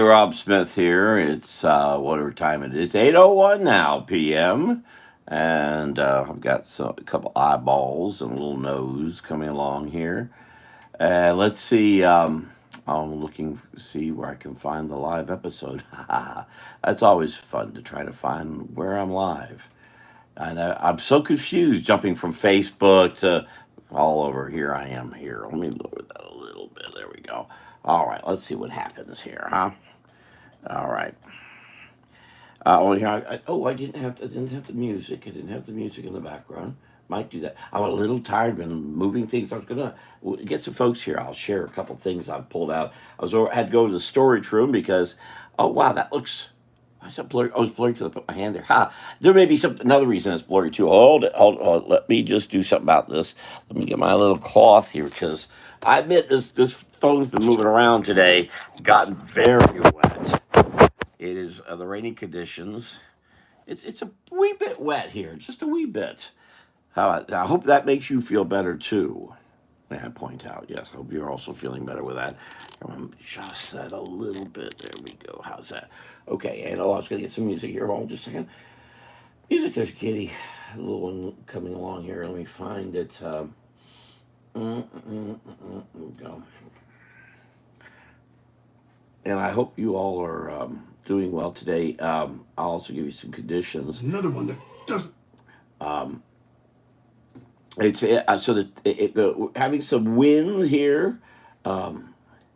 Rob Smith here. It's whatever time it is, 8:01 now p.m. And I've got a couple eyeballs and a little nose coming along here. Let's see. I'm looking to see where I can find the live episode. That's always fun to try to find where I'm live. And I'm so confused jumping from Facebook to all over. Here I am here. Let me lower that a little bit. There we go. All right, let's see what happens here, huh? All right. I didn't have the music. I didn't have the music in the background. Might do that. I'm a little tired. Been moving things. I was gonna get some folks here. I'll share a couple things I've pulled out. Had to go to the storage room because, oh wow, that looks. I said blurry. I was blurry because I put my hand there. Ha! There may be another reason it's blurry too. Hold it. Let me just do something about this. Let me get my little cloth here because I admit this phone's been moving around today. Gotten very wet. It is the rainy conditions. It's a wee bit wet here, just a wee bit. I hope that makes you feel better too. May I point out? Yes, I hope you're also feeling better with that. I'm gonna adjust that a little bit. There we go. How's that? Okay, and I was gonna get some music here. Hold on just a second. Music, there's a kitty, a little one coming along here. Let me find it. There we go. And I hope you all are doing well today. I'll also give you some conditions. Another one that doesn't. Um, it's so that having some wind here. I've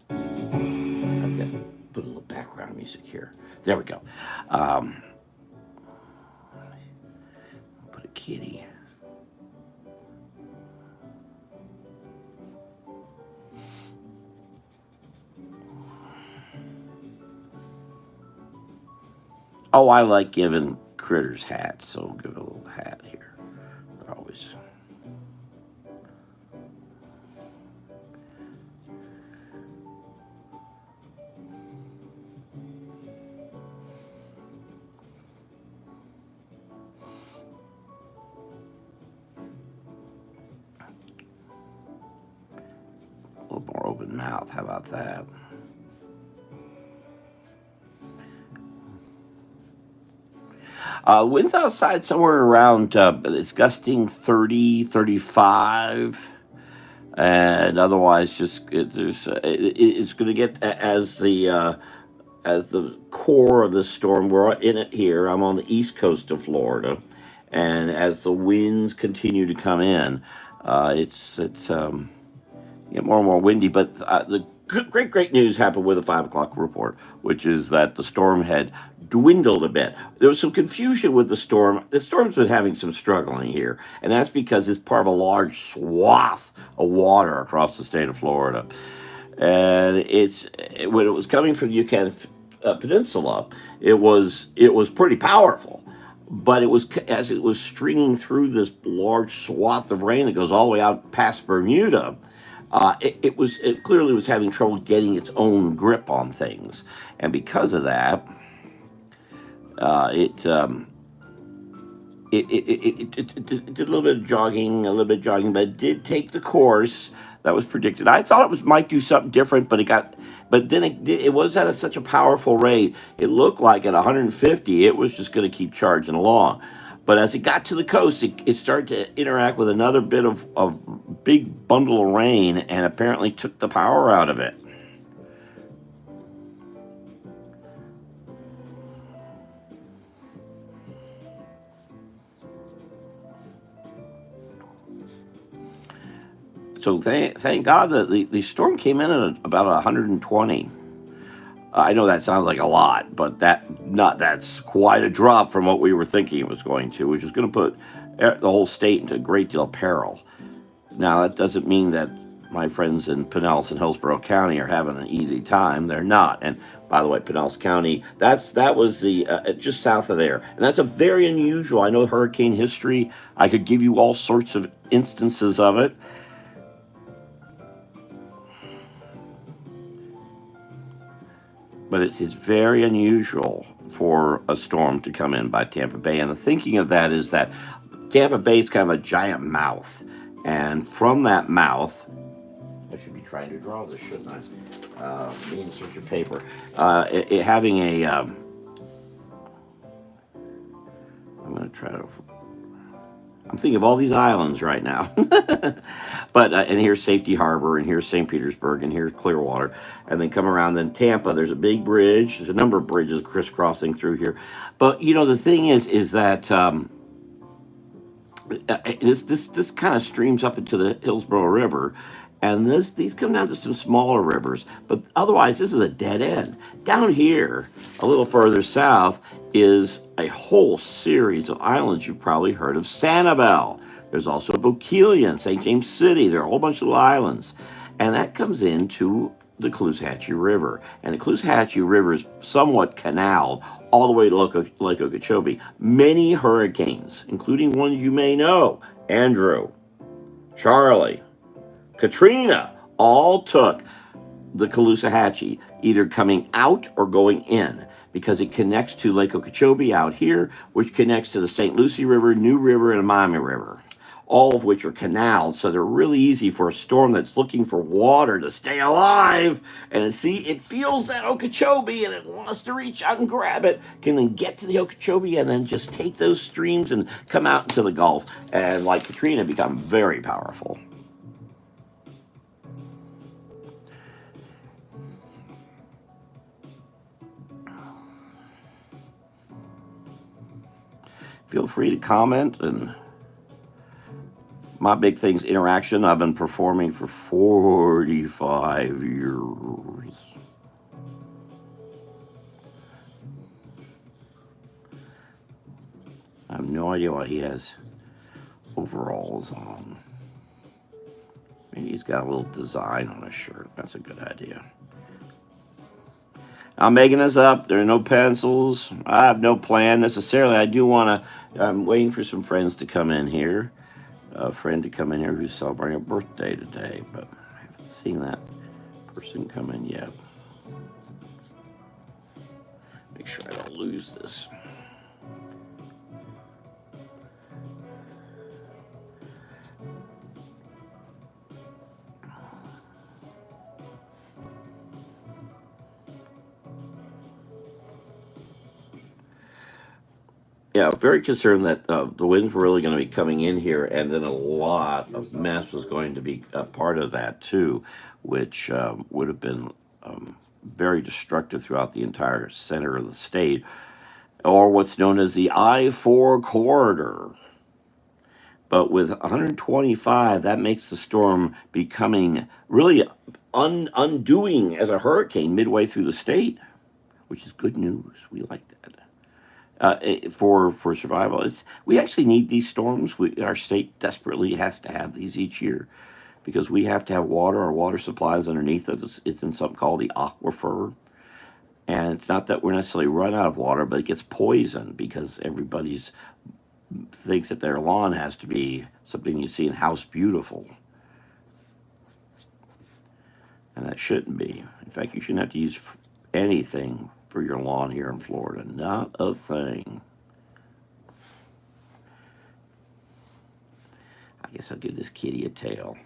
got put a little background music here. There we go. Um, put a kitty. Oh, I like giving critters hats, so I'll give it a little hat here. They're always. A little more open mouth. How about that? Winds outside somewhere around, it's gusting 30, 35. And otherwise, it's going to get as the core of the storm. We're in it here. I'm on the east coast of Florida, and as the winds continue to come in, it's get more and more windy. But the great news happened with the 5 o'clock report, which is that the storm had dwindled a bit. There was some confusion with the storm. The storm's been having some struggling here, and that's because it's part of a large swath of water across the state of Florida. And when it was coming from the Yucatan Peninsula, it was pretty powerful. But as it was stringing through this large swath of rain that goes all the way out past Bermuda. It clearly was having trouble getting its own grip on things, and because of that, uh, it, um, it did a little bit of jogging, but it did take the course that was predicted. I thought might do something different, but then it was at such a powerful rate. It looked like at 150, it was just going to keep charging along. But as it got to the coast, it started to interact with another bit of big bundle of rain, and apparently took the power out of it. So thank God that the storm came in at about 120. I know that sounds like a lot, but that's quite a drop from what we were thinking it was going to, which is going to put the whole state into a great deal of peril. Now that doesn't mean that my friends in Pinellas and Hillsborough County are having an easy time. They're not. And by the way, Pinellas County, that was the just south of there, and that's a very unusual. I know hurricane history. I could give you all sorts of instances of it. But it's very unusual for a storm to come in by Tampa Bay. And the thinking of that is that Tampa Bay is kind of a giant mouth. And from that mouth, I should be trying to draw this, shouldn't I? Me in search of paper. Having a, I'm going to try to, I'm thinking of all these islands right now. But, and here's Safety Harbor, and here's St. Petersburg, and here's Clearwater. And then come around, then Tampa, there's a big bridge. There's a number of bridges crisscrossing through here. But, the thing is that, this kind of streams up into the Hillsborough River, and these come down to some smaller rivers. But otherwise, this is a dead end. Down here, a little further south, is a whole series of islands. You've probably heard of Sanibel. There's also Bokeelian, St. James City. There are a whole bunch of little islands, and that comes into the Caloosahatchee River. And the Caloosahatchee River is somewhat canaled all the way to Lake Okeechobee. Many hurricanes, including ones you may know, Andrew, Charlie, Katrina, all took the Caloosahatchee, either coming out or going in, because it connects to Lake Okeechobee out here, which connects to the St. Lucie River, New River, and Miami River, all of which are canals, so they're really easy for a storm that's looking for water to stay alive. And it feels that Okeechobee, and it wants to reach out and grab it, can then get to the Okeechobee and then just take those streams and come out into the Gulf, and like Katrina, become very powerful. Feel free to comment. And my big thing's interaction. I've been performing for 45 years. I have no idea why he has overalls on. Maybe he's got a little design on his shirt. That's a good idea. I'm making this up. There are no pencils. I have no plan necessarily. I do want to, I'm waiting for some friends to come in here. A friend to come in here who's celebrating a birthday today, but I haven't seen that person come in yet. Make sure I don't lose this. Yeah, very concerned that the winds were really going to be coming in here, and then a lot of mess was going to be a part of that too, which would have been very destructive throughout the entire center of the state, or what's known as the I-4 corridor. But with 125, that makes the storm becoming really undoing as a hurricane midway through the state, which is good news. We like that. For survival. We actually need these storms. Our state desperately has to have these each year, because we have to have water. Our water supply is underneath us. It's in something called the aquifer. And it's not that we're necessarily run out of water, but it gets poisoned because everybody's thinks that their lawn has to be something you see in House Beautiful. And that shouldn't be. In fact, you shouldn't have to use anything for your lawn here in Florida. Not a thing. I guess I'll give this kitty a tail.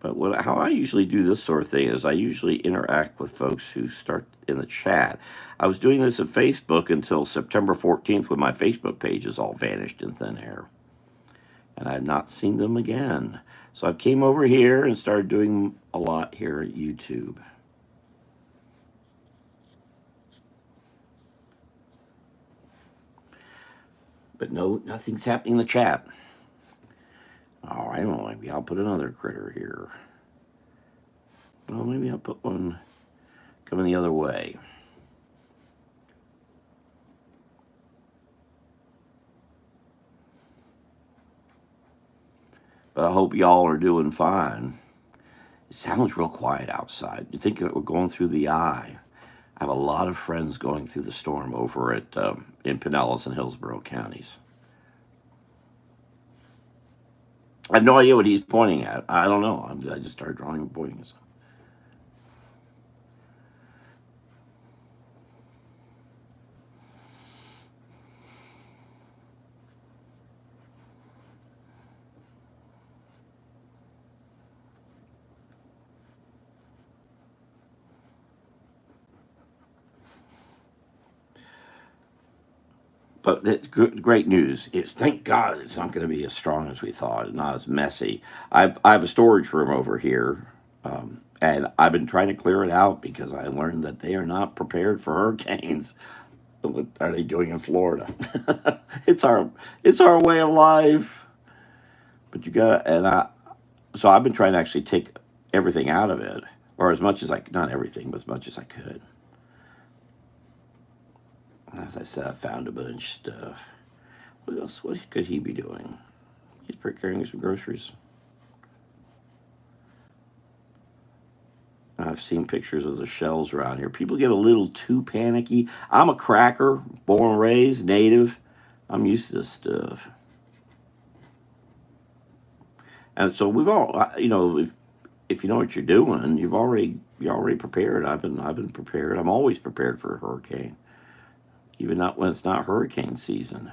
But how I usually do this sort of thing is I usually interact with folks who start in the chat. I was doing this at Facebook until September 14th, when my Facebook pages all vanished in thin air. And I had not seen them again. So I came over here and started doing a lot here at YouTube. But no, nothing's happening in the chat. All right, well, maybe I'll put another critter here. Well, maybe I'll put one coming the other way. But I hope y'all are doing fine. It sounds real quiet outside. You think we're going through the eye. I have a lot of friends going through the storm over at in Pinellas and Hillsborough counties. I have no idea what he's pointing at. I don't know. I just started drawing and pointing at something. but the great news is, thank God, it's not going to be as strong as we thought, and not as messy. I have a storage room over here, and I've been trying to clear it out because I learned that they are not prepared for hurricanes. What are they doing in Florida? It's our way of life. But you got and I so I've been trying to actually take everything out of it, or as much as I not everything, but as much as I could. As I said, I found a bunch of stuff. What else? What could he be doing? He's carrying some groceries. I've seen pictures of the shells around here. People get a little too panicky. I'm a cracker, born and raised, native. I'm used to this stuff. And so we've all, if you know what you're doing, you're already prepared. I've been prepared. I'm always prepared for a hurricane, even not when it's not hurricane season.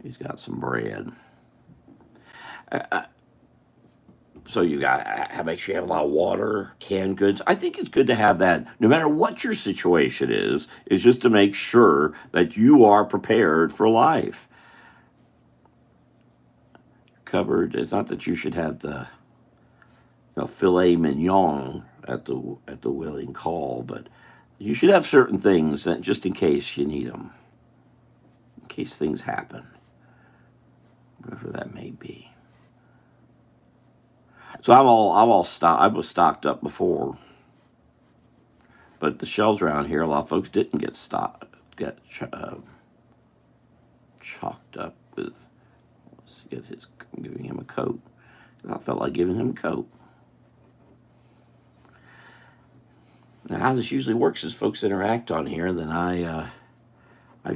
He's got some bread. Uh, so you got to make sure you have a lot of water, canned goods. I think it's good to have that, no matter what your situation is just to make sure that you are prepared for life. Covered. It's not that you should have the filet mignon at the willing call, but you should have certain things that just in case you need them, in case things happen, whatever that may be. So I'm all stocked. I was stocked up before, but the shelves around here, a lot of folks didn't get chalked up with. Let's get his. I'm giving him a coat. I felt like giving him a coat. Now, how this usually works is folks interact on here, and then I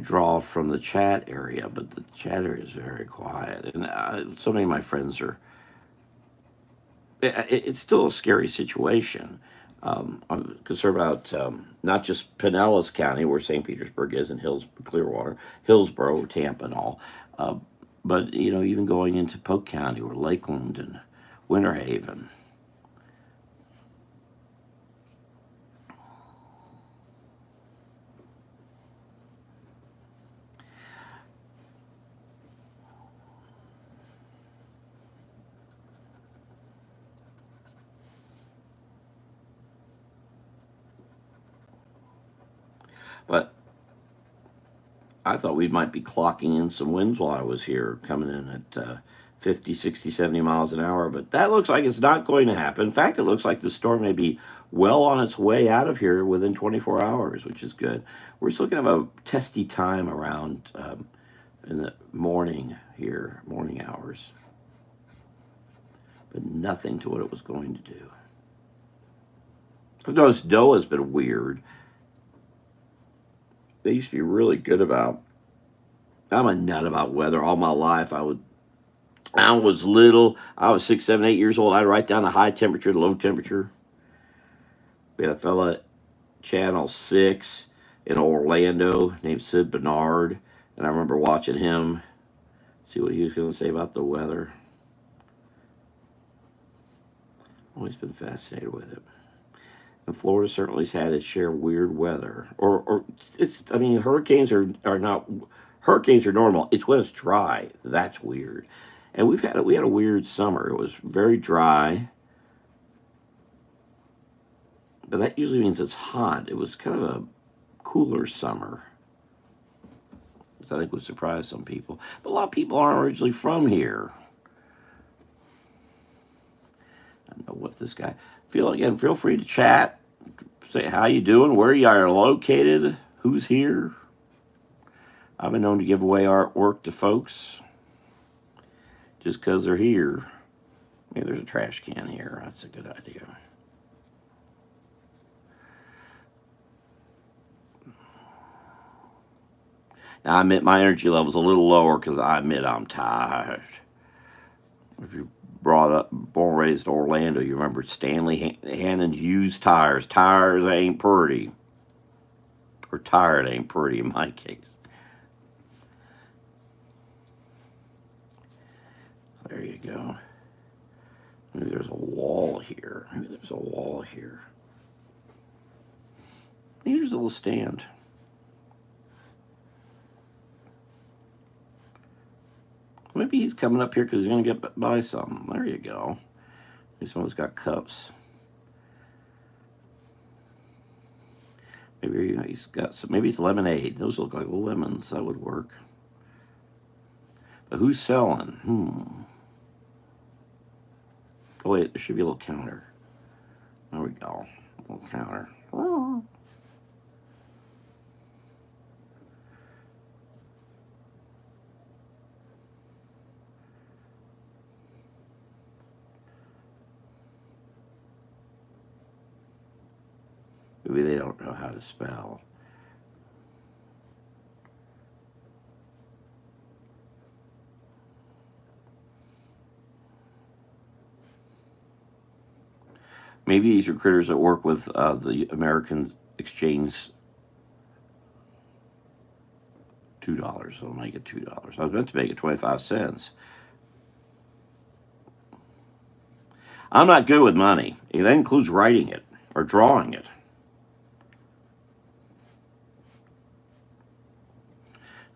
draw from the chat area, but the chat area is very quiet, and so many of my friends are. It's still a scary situation. I'm concerned about not just Pinellas County, where St. Petersburg is, and Clearwater, Hillsborough, Tampa, and all, but even going into Polk County or Lakeland and Winter Haven. But I thought we might be clocking in some winds while I was here, coming in at 50, 60, 70 miles an hour. But that looks like it's not going to happen. In fact, it looks like the storm may be well on its way out of here within 24 hours, which is good. We're still going to have a testy time around in the morning here, morning hours. But nothing to what it was going to do. I've noticed NOAA's been weird. They used to be really good about. I'm a nut about weather all my life. I was little. I was 6, 7, 8 years old. I'd write down the high temperature, the low temperature. We had a fella at Channel 6 in Orlando named Sid Bernard, and I remember watching him, see what he was going to say about the weather. Always been fascinated with it. And Florida certainly has had its share of weird weather. Or it's. I mean, hurricanes are not. Hurricanes are normal. It's when it's dry that's weird. And we had a weird summer. It was very dry, but that usually means it's hot. It was kind of a cooler summer, which I think would surprise some people. But a lot of people aren't originally from here. I don't know what this guy. Feel free to chat. Say how you doing, where you are located, who's here. I've been known to give away artwork to folks just because they're here. Maybe there's a trash can here. That's a good idea. Now, I admit my energy level's a little lower because I admit I'm tired. If you born and raised in Orlando, you remember Stanley Hannon's used tires. Tires ain't pretty. Or tired ain't pretty in my case. There you go. Maybe there's a wall here. Maybe there's a wall here. Maybe there's a little stand. Maybe he's coming up here because he's going to get by something. There you go. Maybe someone's got cups. Maybe he's got some. Maybe it's lemonade. Those look like lemons. That would work. But who's selling? Oh wait, there should be a little counter. There we go. A little counter. Maybe they don't know how to spell. Maybe these are critters that work with the American Exchange. $2. So I'll make it $2. I was meant to make it 25 cents. I'm not good with money. That includes writing it or drawing it.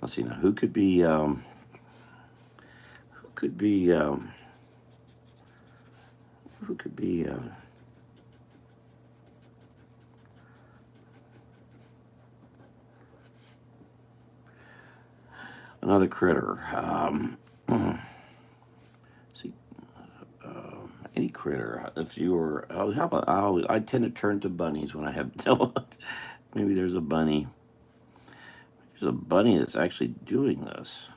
Let's see now. Who could be? Who could be? Who could be? Another critter. See, any critter. If you were, how about? I tend to turn to bunnies when I have. Maybe there's a bunny. There's a bunny that's actually doing this.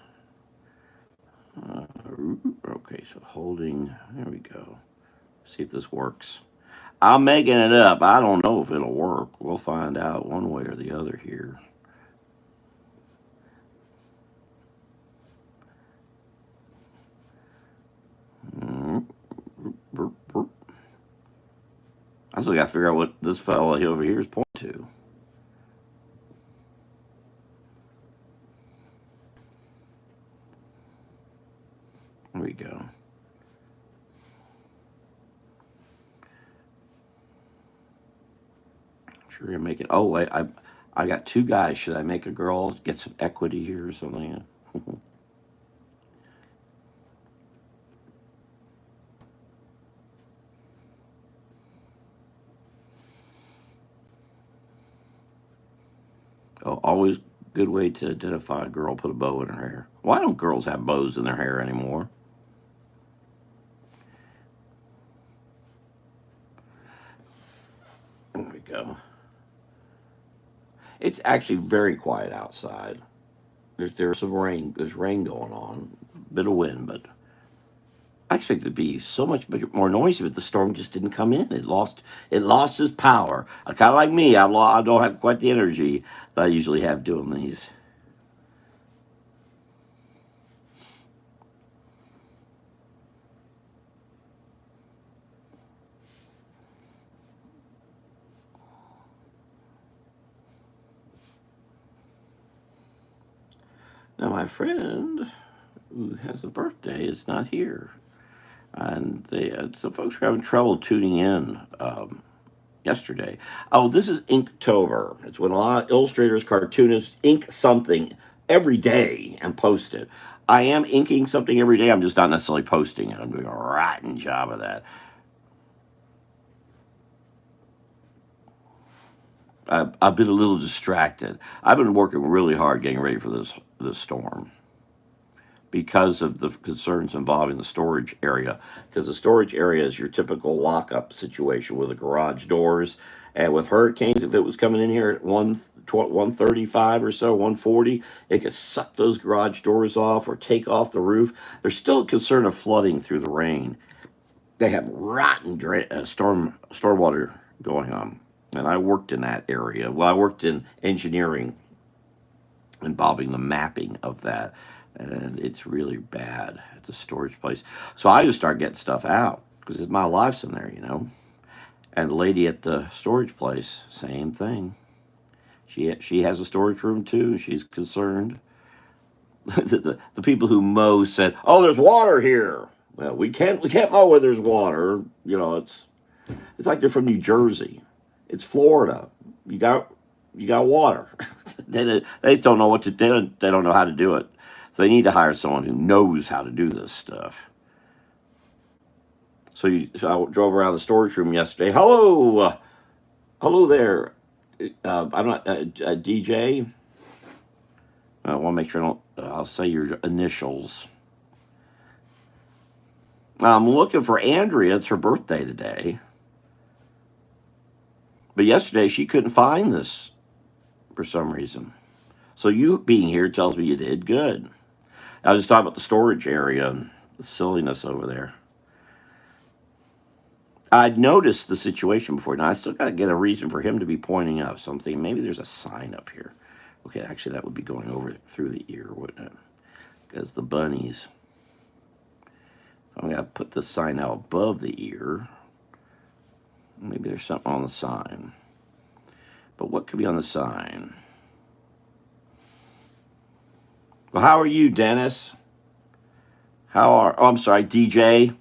Okay, so holding. There we go. See if this works. I'm making it up. I don't know if it'll work. We'll find out one way or the other here. I still got to figure out what this fellow over here is pointing to. There we go. Sure, gonna make it. Oh wait, I got two guys. Should I make a girl get some equity here or something? Oh, always good way to identify a girl. Put a bow in her hair. Why don't girls have bows in their hair anymore? There we go. It's actually very quiet outside. There's some rain. There's rain going on. Bit of wind, but I expected it to be so much more noisy, but the storm just didn't come in. It lost its power. Kind of like me. I don't have quite the energy that I usually have doing these. Now my friend who has a birthday is not here, and some folks are having trouble tuning in. Yesterday. Oh, this is Inktober. It's when a lot of illustrators, cartoonists ink something every day and post it. I am inking something every day. I'm just not necessarily posting it. I'm doing a rotten job of that. I've been a little distracted. I've been working really hard getting ready for this storm because of the concerns involving the storage area. Because the storage area is your typical lockup situation with the garage doors. And with hurricanes, if it was coming in here at 135 or so, 140, it could suck those garage doors off or take off the roof. There's still a concern of flooding through the rain. They have rotten stormwater going on. And I worked in that area. Well, I worked in engineering involving the mapping of that, and it's really bad at the storage place. So I just start getting stuff out because my life's in there. And the lady at the storage place, same thing. She has a storage room too. She's concerned. The people who mow said, "Oh, there's water here." Well, we can't mow where there's water. It's like they're from New Jersey. It's Florida. You got you got water. They just don't know what to they don't know how to do it. So they need to hire someone who knows how to do this stuff. So I drove around the storage room yesterday. Hello there. I'm not DJ. I want to make sure I don't. I'll say your initials. I'm looking for Andrea. It's her birthday today. But yesterday she couldn't find this for some reason. So you being here tells me you did good. I was just talking about the storage area and the silliness over there. I'd noticed the situation before. Now I still got to get a reason for him to be pointing up. So I'm thinking maybe there's a sign up here. Okay, actually that would be going over through the ear, wouldn't it? Because the bunnies. I'm gonna put the sign out above the ear. Maybe there's something on the sign. But what could be on the sign? Well, how are you, Dennis? Oh, I'm sorry, DJ.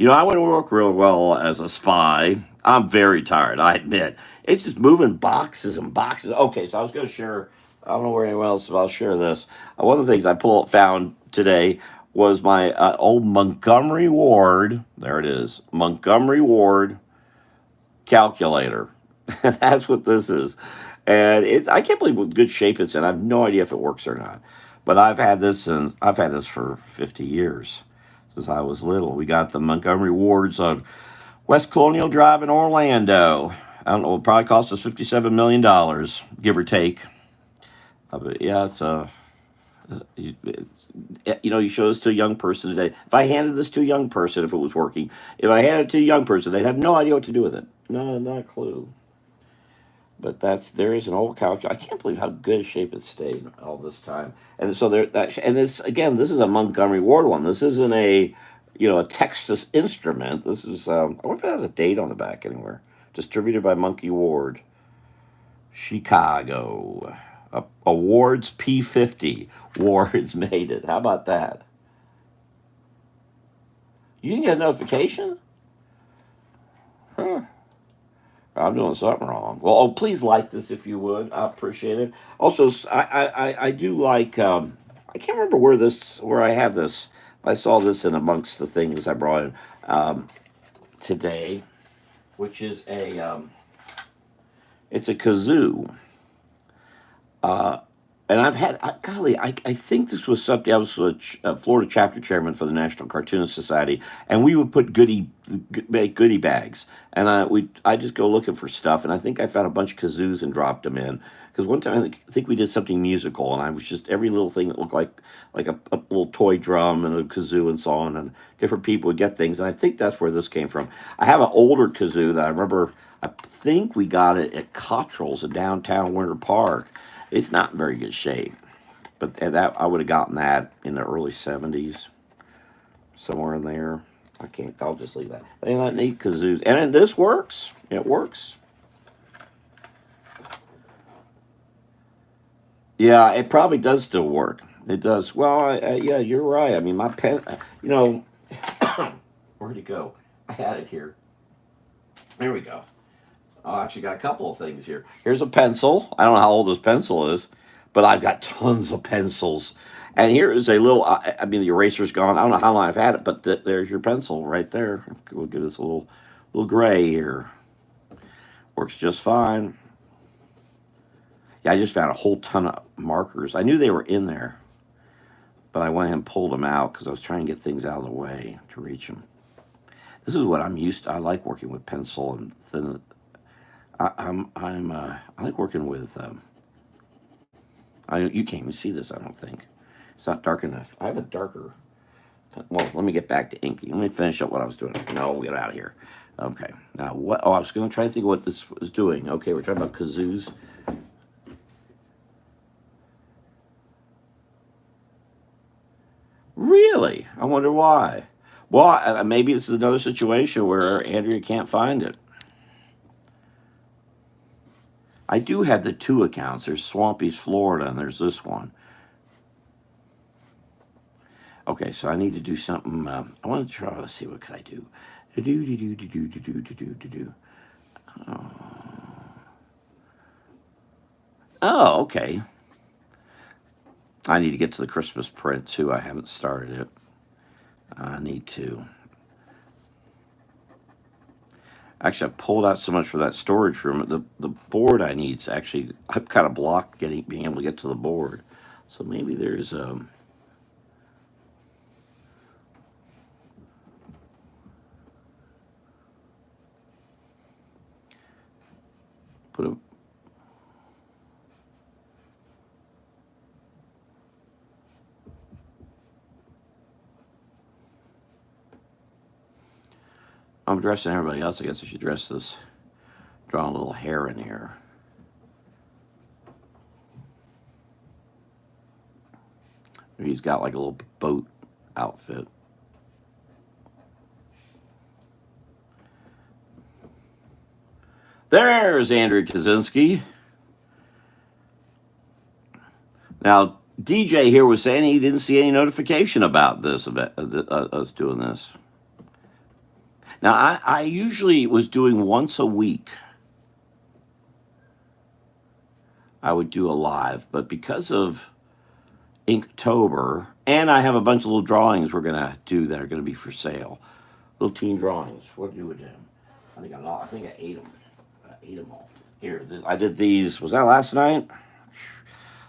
I wouldn't work real well as a spy. I'm very tired, I admit. It's just moving boxes and boxes. Okay, so I was going to share, I don't know where anyone else, but I'll share this. One of the things I found today was my old Montgomery Ward, there it is, Montgomery Ward calculator. That's what this is. And I can't believe what good shape it's in. I have no idea if it works or not. But I've had this for 50 years since I was little. We got the Montgomery Wards on West Colonial Drive in Orlando. I don't know, it probably cost us $57 million, give or take. But yeah, you, you show this to a young person today. If I handed this to a young person, if it was working, if I handed it to a young person, they'd have no idea what to do with it. No, not a clue. But there is an old calculator. I can't believe how good a shape it stayed all this time. And so this again, this is a Montgomery Ward one. This isn't a Texas Instrument. This is I wonder if it has a date on the back anywhere. Distributed by Monkey Ward, Chicago. Awards P50. Wards made it. How about that? You didn't get a notification? Huh. I'm doing something wrong. Well, please like this if you would. I appreciate it. Also, I do like. I can't remember where I have this. I saw this in amongst the things I brought in today, which is it's a kazoo. Uh, and golly, I think this was something. I was a Florida chapter chairman for the National Cartoonist Society, and we would make goodie bags. And I just go looking for stuff, and I think I found a bunch of kazoos and dropped them in. Because one time I think we did something musical, and I was just every little thing that looked like a little toy drum and a kazoo and so on, and different people would get things, and I think that's where this came from. I have an older kazoo that I remember. I think we got it at Cottrell's in downtown Winter Park. It's not in very good shape, but that I would have gotten that in the early '70s, somewhere in there. I can't. I'll just leave that. Ain't that neat, kazoos? And this works. It works. Yeah, it probably does still work. It does. Well, yeah, you're right. I mean, my pen. You know, where'd it go? I had it here. There we go. I actually got a couple of things here. Here's a pencil. I don't know how old this pencil is, but I've got tons of pencils. And here is a little. I mean, the eraser's gone. I don't know how long I've had it, but there's your pencil right there. We'll give this a little gray here. Works just fine. Yeah, I just found a whole ton of markers. I knew they were in there, but I went ahead and pulled them out because I was trying to get things out of the way to reach them. This is what I'm used to. I like working with pencil and thin. I like working with. You can't even see this. I don't think it's not dark enough. I have a darker. Well, let me get back to inking. Let me finish up what I was doing. No, we'll get out of here. Okay. Now what? Oh, I was going to try to think of what this was doing. Okay, we're talking about kazoos. Really? I wonder why. Well, maybe this is another situation where Andrea can't find it. I do have the two accounts. There's Swampy's Florida, and there's this one. Okay, so I need to do something. I want to try. Let's see, what could I do? Do do do do do do do do do do. Oh, okay. I need to get to the Christmas print too. I haven't started it. I need to. Actually, I pulled out so much for that storage room. The board I need is actually, I'm kind of blocked being able to get to the board. So maybe there's put a. I'm dressing everybody else. I guess I should dress this. Draw a little hair in here. Maybe he's got like a little boat outfit. There's Andrew Kaczynski. Now, DJ here was saying he didn't see any notification about this, about us doing this. Now, I usually was doing once a week. I would do a live, but because of Inktober, and I have a bunch of little drawings we're going to do that are going to be for sale. Little teen drawings. What do you do with them? I think I ate them. I ate them all. Here, I did these. Was that last night?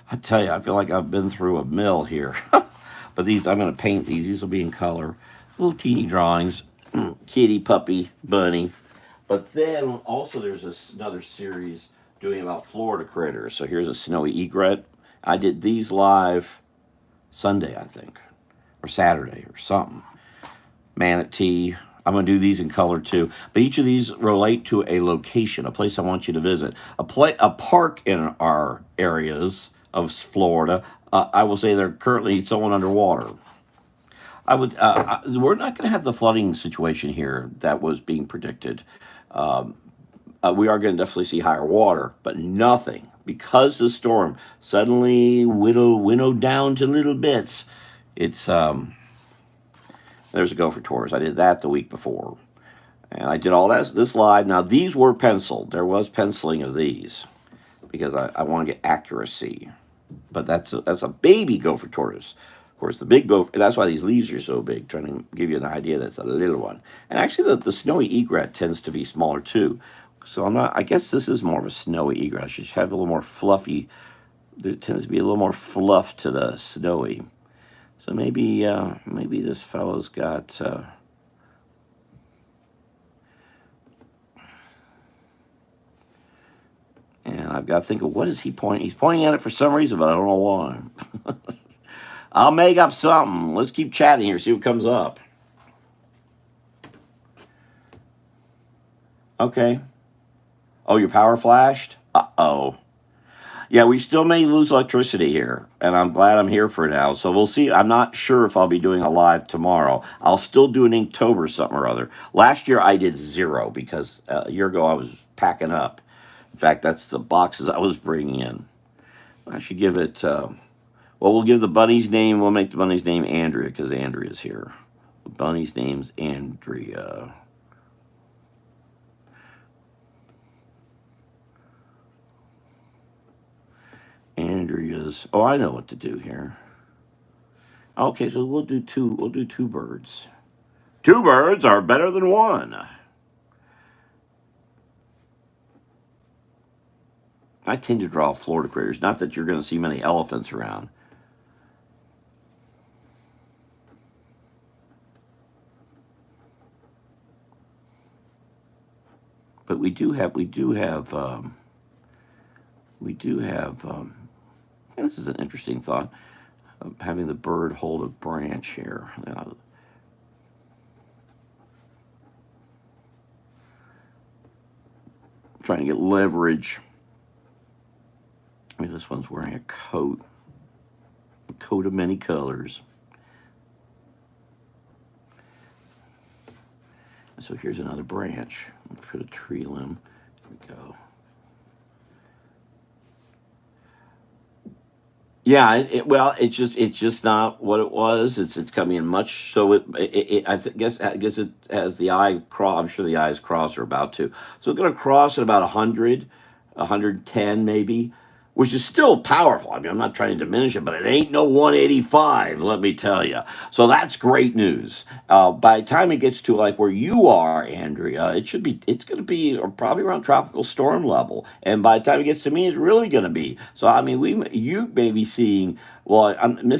I tell you, I feel like I've been through a mill here. But these, I'm going to paint these. These will be in color. Little teeny drawings. Kitty, puppy, bunny. But then also there's another series doing about Florida critters. So here's a snowy egret. I did these live Sunday, I think, or Saturday or something. Manatee. I'm going to do these in color too. But each of these relate to a location, a place I want you to visit. A park in our areas of Florida. I will say they're currently someone underwater. We're not going to have the flooding situation here that was being predicted. We are going to definitely see higher water, but nothing because the storm suddenly winnowed down to little bits. It's there's a Gopher Tours. I did that the week before, and I did all this live. Now these were penciled. There was penciling of these because I want to get accuracy. But that's a baby Gopher Tortoise. Of course, the big gopher, that's why these leaves are so big, trying to give you an idea that's a little one. And actually, the snowy egret tends to be smaller too. So I guess this is more of a snowy egret. I should have a little more fluffy. There tends to be a little more fluff to the snowy. So maybe this fellow's got. And I've got to think of what is he pointing. He's pointing at it for some reason, but I don't know why. I'll make up something. Let's keep chatting here, see what comes up. Okay. Oh, your power flashed? Uh-oh. Yeah, we still may lose electricity here, and I'm glad I'm here for now. So we'll see. I'm not sure if I'll be doing a live tomorrow. I'll still do an Inktober something or other. Last year I did 0 because a year ago I was packing up. In fact, that's the boxes I was bringing in. I should give it, well, we'll give the bunny's name, we'll make the bunny's name Andrea because Andrea's here. The bunny's name's Andrea. Andrea's, oh, I know what to do here. Okay, so we'll do two birds. 2 birds are better than 1. I tend to draw Florida critters. Not that you're going to see many elephants around. But we do have, and this is an interesting thought, having the bird hold a branch here. Trying to get leverage. I mean, this one's wearing a coat of many colors. So here's another branch. Put a tree limb. Here we go. Yeah, well, it's just not what it was. It's coming in much. So guess it as the eye cross. I'm sure the eyes cross are about to. So it's going to cross at about 100, 110 maybe, which is still powerful. I mean, I'm not trying to diminish it, but it ain't no 185. Let me tell you. So that's great news. By the time it gets to like where you are, Andrea, it should be. It's going to be probably around tropical storm level, and by the time it gets to me, it's really going to be. So I mean, you may be seeing. Well, I don't know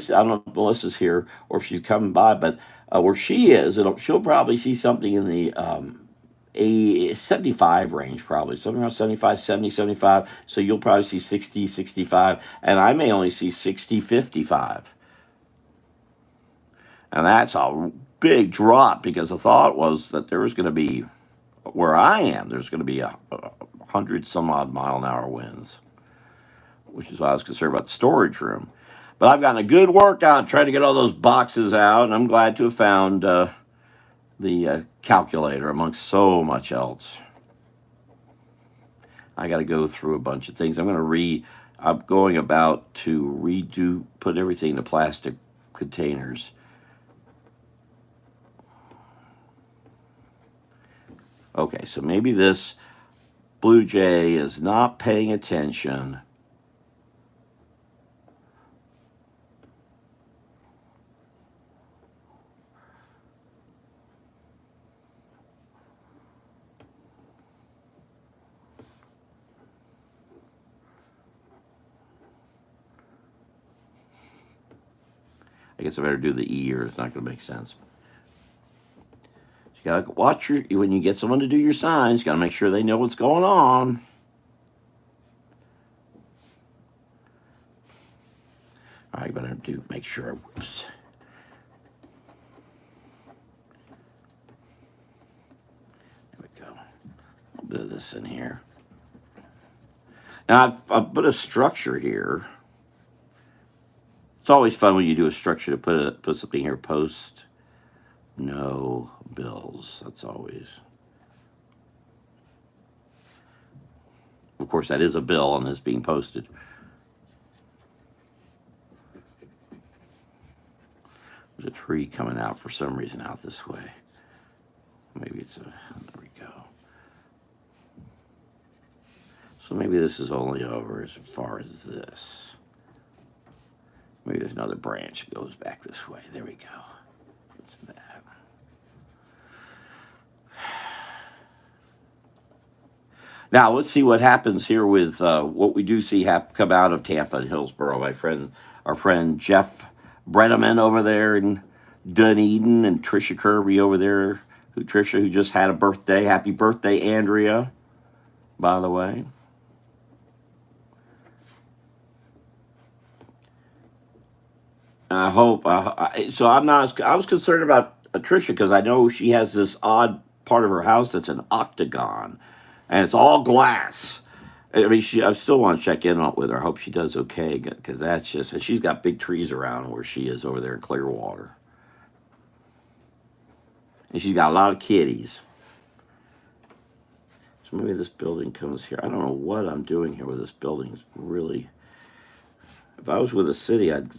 if Melissa's here or if she's coming by, but where she is, she'll probably see something in the a 75 range, probably something around 75, 70, 75. So you'll probably see 60, 65, and I may only see 60, 55. And that's a big drop because the thought was that there was going to be, where I am, there's going to be a hundred some odd mile an hour winds, which is why I was concerned about the storage room. But I've gotten a good workout trying to get all those boxes out, and I'm glad to have found the calculator amongst so much else. I got to go through a bunch of things. I'm going about to redo, put everything in the plastic containers. Okay, so maybe this Blue Jay is not paying attention. I guess I better do the E or it's not going to make sense. You got to watch when you get someone to do your signs, you got to make sure they know what's going on. I better make sure. Whoops. There we go. A little bit of this in here. Now I've put a structure here. It's always fun when you do a structure to put something here. Post no bills. That's always. Of course, that is a bill and is being posted. There's a tree coming out for some reason out this way. Maybe it's a. There we go. So maybe this is only over as far as this. Maybe there's another branch that goes back this way. There we go. What's that? Now let's see what happens here with what we do see come out of Tampa and Hillsborough. Our friend Jeff Bredeman over there in Dunedin, and Trisha Kirby over there. Who just had a birthday. Happy birthday, Andrea! By the way. I hope. So I'm not. I was concerned about Tricia because I know she has this odd part of her house that's an octagon, and it's all glass. I mean, I still want to check in on with her. I hope she does okay because that's just. And she's got big trees around where she is over there in Clearwater, and she's got a lot of kitties. So maybe this building comes here. I don't know what I'm doing here with this building. It's really. If I was with a city, I'd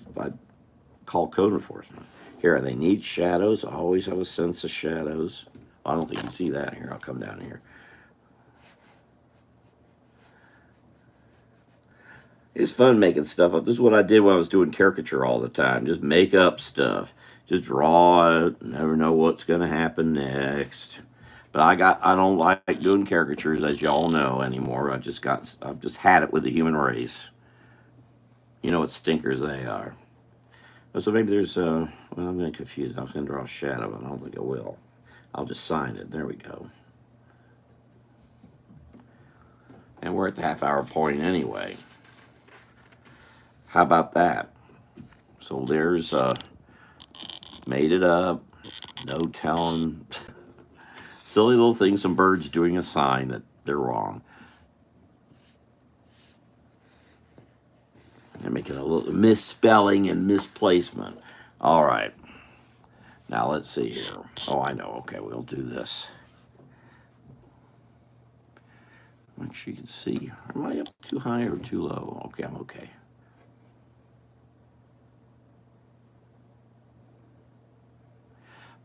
call code enforcement. Here, they need shadows. I always have a sense of shadows. I don't think you see that here. I'll come down here. It's fun making stuff up. This is what I did when I was doing caricature all the time. Just make up stuff. Just draw it. Never know what's going to happen next. But I don't like doing caricatures, as y'all know, anymore. I've just had it with the human race. You know what stinkers they are. So maybe there's well, I'm getting confused. I was going to draw a shadow, but I don't think I will. I'll just sign it. There we go. And we're at the half-hour point anyway. How about that? So there's made it up. No telling. Silly little thing. Some birds doing a sign that they're wrong. They're making a little misspelling and misplacement. All right. Now let's see here. Oh, I know. Okay, we'll do this. Make sure you can see. Am I up too high or too low? Okay, I'm okay.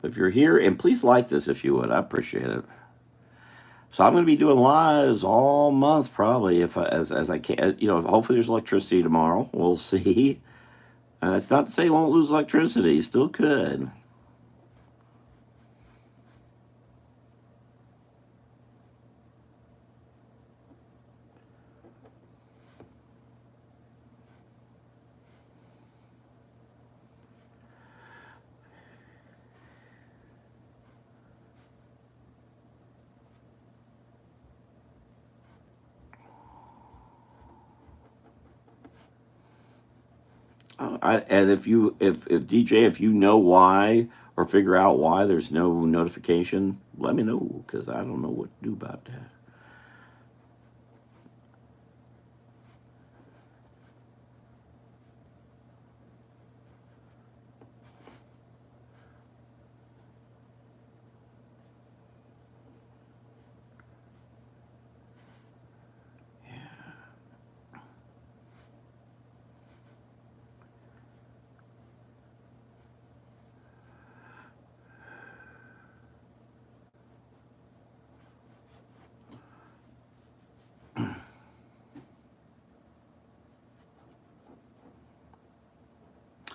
If you're here, and please like this if you would, I appreciate it. So I'm going to be doing lives all month, probably, if as I can. Hopefully there's electricity tomorrow. We'll see. That's not to say you won't lose electricity. You still could. And if DJ, if you know why or figure out why there's no notification, let me know because I don't know what to do about that.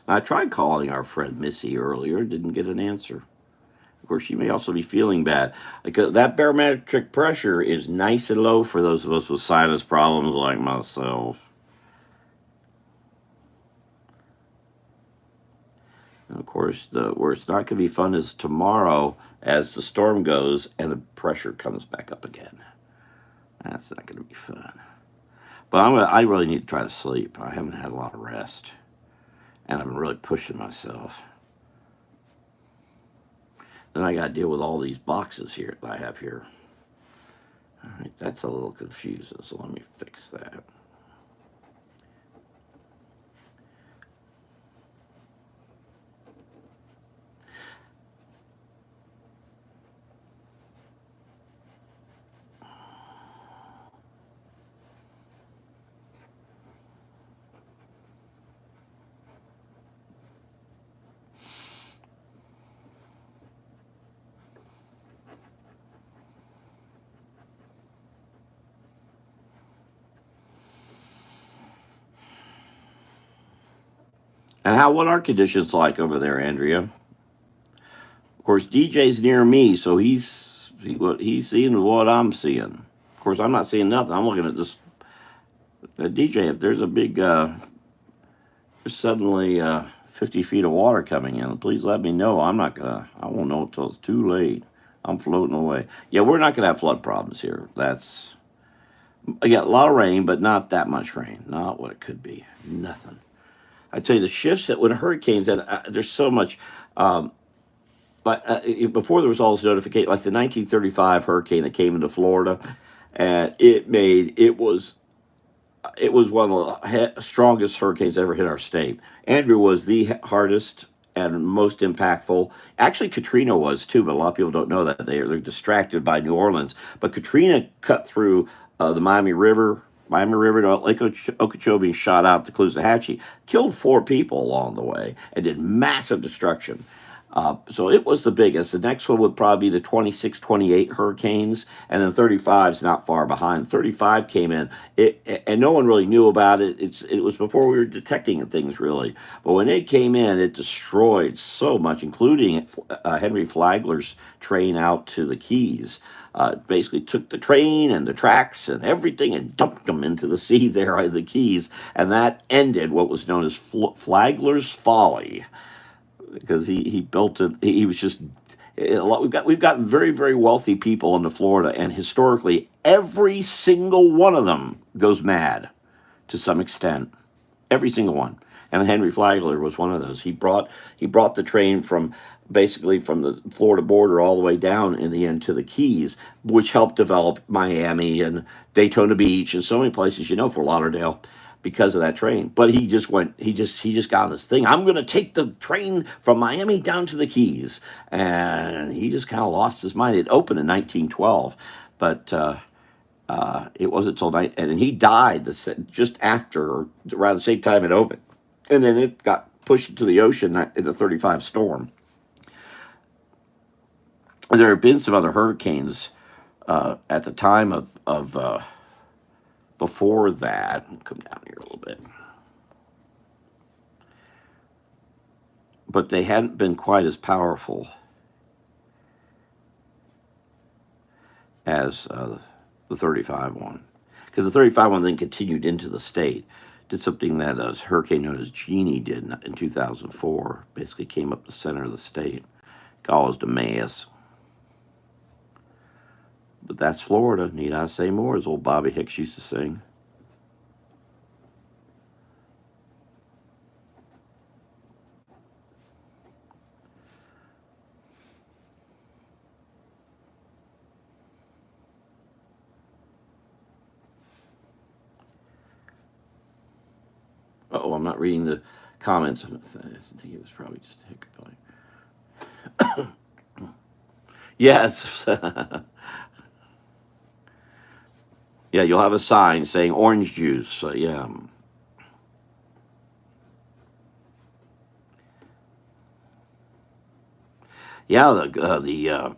I tried calling our friend Missy earlier, didn't get an answer. Of course, she may also be feeling bad because that barometric pressure is nice and low for those of us with sinus problems like myself. And of course, where it's not going to be fun is tomorrow as the storm goes and the pressure comes back up again. That's not going to be fun. But I really need to try to sleep. I haven't had a lot of rest, and I've been really pushing myself. Then I got to deal with all these boxes here that I have here. All right, that's a little confusing, so let me fix that. And what are conditions like over there, Andrea? Of course, DJ's near me, so what he's seeing what I'm seeing. Of course, I'm not seeing nothing. I'm looking at this DJ. If there's a big, suddenly 50 feet of water coming in, please let me know. I won't know until it's too late. I'm floating away. Yeah, we're not gonna have flood problems here. I got a lot of rain, but not that much rain. Not what it could be. Nothing. I tell you, the shifts that when hurricanes, and there's so much. Um, but before there was all this notification, like the 1935 hurricane that came into Florida, and it was one of the strongest hurricanes ever hit our state. Andrew was the hardest and most impactful. Actually, Katrina was too, but a lot of people don't know that they're distracted by New Orleans. But Katrina cut through the Miami River to Lake Okeechobee, shot out the Caloosahatchee, killed 4 people along the way, and did massive destruction. So it was the biggest. The next one would probably be the 26, 28 hurricanes, and then 35 is not far behind. 35 came in, and no one really knew about it. It was before we were detecting things really. But when it came in, it destroyed so much, including Henry Flagler's train out to the Keys. Basically took the train and the tracks and everything and dumped them into the sea there at the Keys, and that ended what was known as Flagler's Folly because he built it. He was just a lot. We've got very very wealthy people in Florida, and historically, every single one of them goes mad to some extent. Every single one. And Henry Flagler was one of those. He brought the train from basically from the Florida border all the way down in the end to the Keys, which helped develop Miami and Daytona Beach and so many places, Fort Lauderdale, because of that train. But he just got on this thing. I'm going to take the train from Miami down to the Keys, and he just kind of lost his mind. It opened in 1912, but it wasn't until night, and then he died just after, or around the same time it opened, and then it got pushed into the ocean in the 35 storm. There have been some other hurricanes at the time of before that. I'll come down here a little bit, but they hadn't been quite as powerful as the 35 one, because the 35 one then continued into the state, did something that a hurricane known as Jeannie did in 2004. Basically came up the center of the state, caused a mess. But that's Florida. Need I say more? As old Bobby Hicks used to sing. Oh, I'm not reading the comments. I think it was probably just a hiccup. Yes. Yeah, you'll have a sign saying orange juice. Yeah. Yeah,